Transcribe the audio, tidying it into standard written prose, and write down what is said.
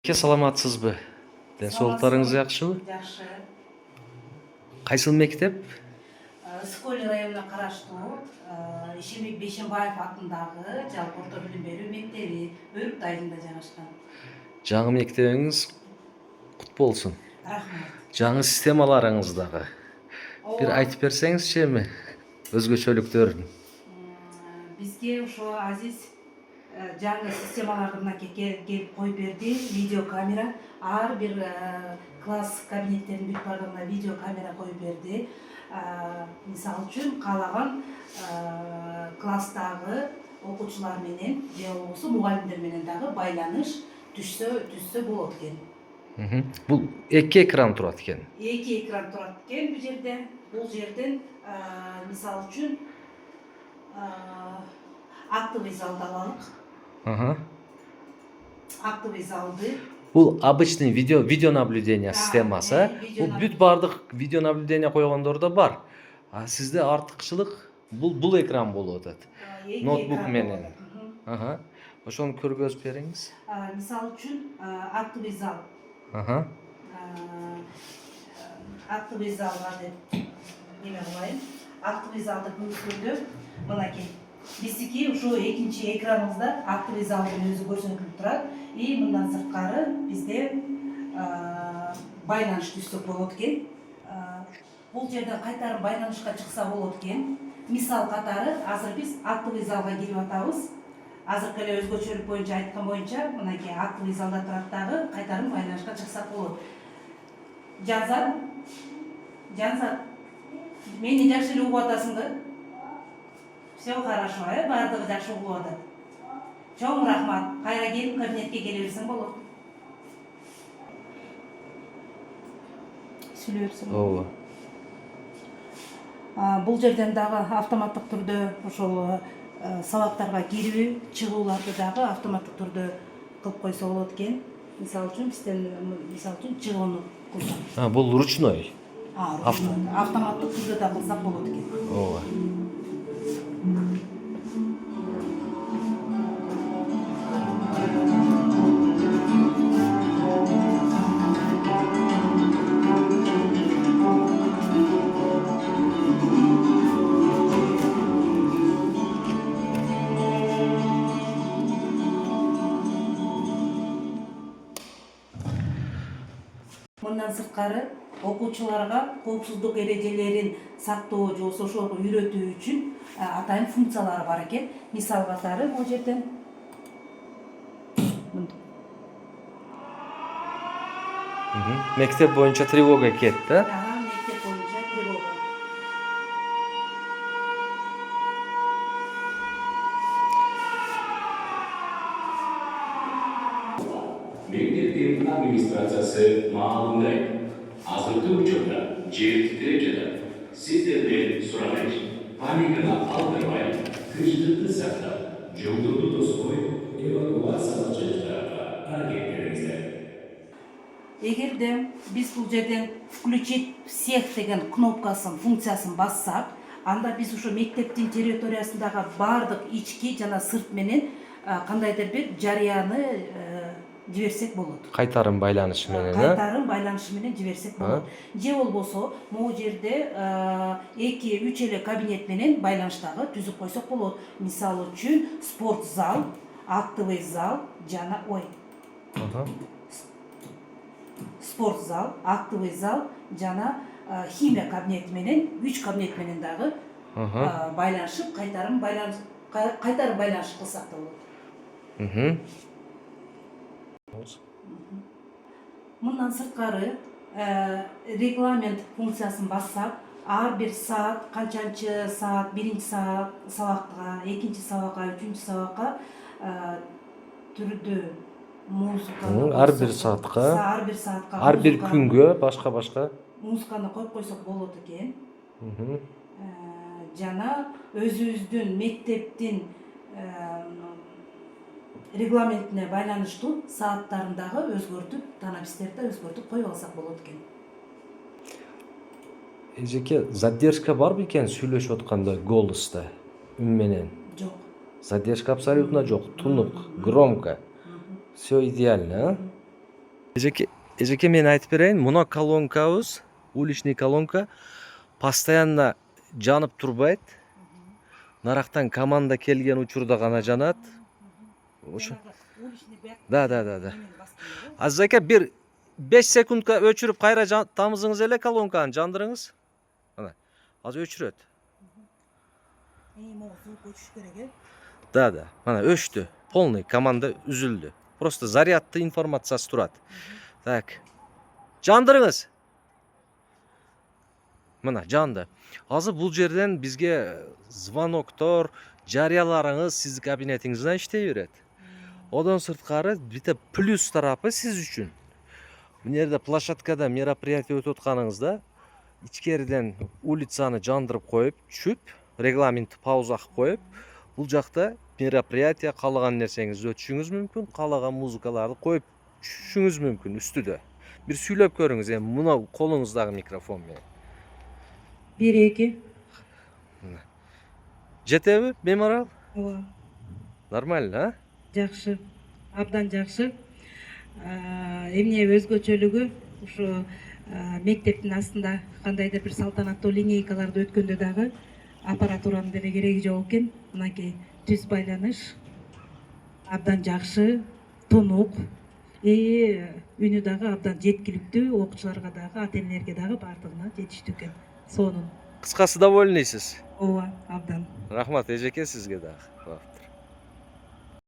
Саламатсызбы? Ден соолуктарыңыз жакшыбы? Жакшы. Кайсыл мектеп? Сколь районуна караштуу Ишембек Бейшенбаев атындагы жалпы орто билим берүү мектеби Өрүк айылында жайгашкан. Жаңы мектебиңиз кут болсун. Рахмат. Жаңы системаларыңыздагы бир айтып берсеңизчи эми өзгөчөлүктөрүн. Бизге ошо азиз жаңы системаларды мынакей келип коюп берди. Видео камера, ар бир класс кабинеттердин бүт бардыгына видео камера коюп берди. Мисалы үчүн каалаган класстагы окуучулар менен же болбосо мугалимдер менен дагы байланыш түзсө болот экен. Бул эки экран турат экен. Эки экран турат экен бул жерде. Бул жерден мисалы үчүн актовый залды алалык. Актовый залды. Бул обычный видео наблюдение системасы. Бул бүт бардык видео наблюдение койгондор да бар. А сизде артыкчылык бул экран болуп атат. Ноутбук менен. Ошону көргөзүп бериңиз. Мисалы үчүн актовый зал. Актовый залга деп неме кылайын. Актовый залды көрсөтөндө мынакей биздики ушул экинчи экраныбызда актовый залдын өзү көрсөтүлүп турат. И мындан сырткары бизде байланыш түзсөк болот экен. Бул жерден кайтарым байланышка чыкса болот экен. Мисал катары азыр биз актовый залга кирип атабыз. Азыркы эле өзгөчөлүк боюнча айткан боюнча мынакей актовый залда турат дагы кайтарым байланышка чыксак болот. Жанзат. Мени жакшы эле угуп атасыңбы? Все хорошо, бардыгы жакшы угуп атат. Чоң рахмат. Кайра келип кабинетке келе берсең болот. Сүйлөй берсең. Ооба. Бул жерден дагы автоматтык түрдө ошол сабактарга кирүү, чыгууларды дагы автоматтык түрдө кылып койсо болот экен. Мисалы үчүн чыгууну кылсак. Бул ручной. Автоматтык түрдө да кылсак болот экен. Ооба. Мындан сырткары окуучуларга коопсуздук эрежелерин сактоо же болбосо ошолорго үйрөтүү үчүн атайын функциялары бар экен. Мисал катары бул жерден Мектеп боюнча тревога кетти, да? Мектеп боюнча тревога. Мектептин администрациясы маалымдайт. Азыркы учурда жер титиреп жатат. Сиздерден сурайт. Паниканы алдырбай, тынчтыкты сактап, жолдорду тоской, эвакуациялык чыгыштарга аракеттениңиздер. Эгерде биз бул жерден включить всех деген кнопкасын, функциясын бассак, анда биз ушу мектептин территориясындагы бардык ички жана сырт менен кандайдыр бир жарыяны жиберсек болот. Кайтарым байланышы менен, Кайтарым байланышы менен жиберсек болот. Же болбосо, могу жерде 2-3 эле кабинет менен байланыштагы түзүп койсок болот. Мисалы үчүн спорт зал, актовый зал жана спорт зал, актовый зал жана химия кабинети менен 3 кабинет менен дагы байланышып, кайтарым байланыш кылсак да болот. Мындан сырткары регламент функциясын бассак, ар бир саат, канчанчы саат, биринчи сабакка, экинчи сабакка, үчүнчү сабакка түрдө музыка. Ар бир саатка, ар бир күнгө башка музыканы коюп койсок болот экен. Жана өзүбүздүн мектептин регламентине байланыштуу сааттарын дагы өзгөртүп, танапистерди өзгөртүп коюп алсак болот экен. Эжеке, задержка барбы экен сүйлөшүп атканда голосто, үн менен? Жок. Задержка абсолютно жок, тунук, громко. Все идеально, а? эжеке мен айтып берейин, мына колонкабыз, уличный колонка постоянно жанып турбайт. Нарактан команда келген учурда гана жанат. Ошо. Да. Азиз ака, бир 5 секундка өчүрүп кайра тамызыңыз эле колонканы жандырыңыз. Мына. Азыр өчүрөт. Да. Мана өчтү. Полный команда үзүлдү. Просто зарядты информациясы турат. Так. Жандырыңыз. Мына жанды. Азыр бул жерден бизге звоноктор, жарыяларыңыз сиздин кабинетиңизден иштей берет. Одан сырткары бите плюс тарапы сиз үчүн. Бул жерде площадкада мероприятие өтүп атканыңызда ичкериден улицаны жандырып коюп, түшүп, регламентти пауза кылып коюп, бул жакта мероприятие каалаган нерсеңизди өтүшүңүз мүмкүн, каалаган музыкаларды коюп түшүшүңүз мүмкүн үстүдө. Бир сүйлөп көрүңүз, эми мына колуңуздагы микрофон менен. 1-2. Жетеби, бемарал? Ооба. Нормально, а? Жакшы. Абдан жакшы. Эмне өзгөчөлүгү ушу мектептин астында кандайдыр бир салтанаттуу линейкаларды өткөндө дагы аппаратуранын деле кереги жок экен. Мынакей түз байланыш абдан жакшы, тунук, үнү дагы абдан жеткиликтүү, окуучуларга дагы, ата энелерге дагы бардыгына жетиштүү экен. Сонун. Кыскасы довольныйсыз? Ооба, абдан. Рахмат эжеке сизге дагы.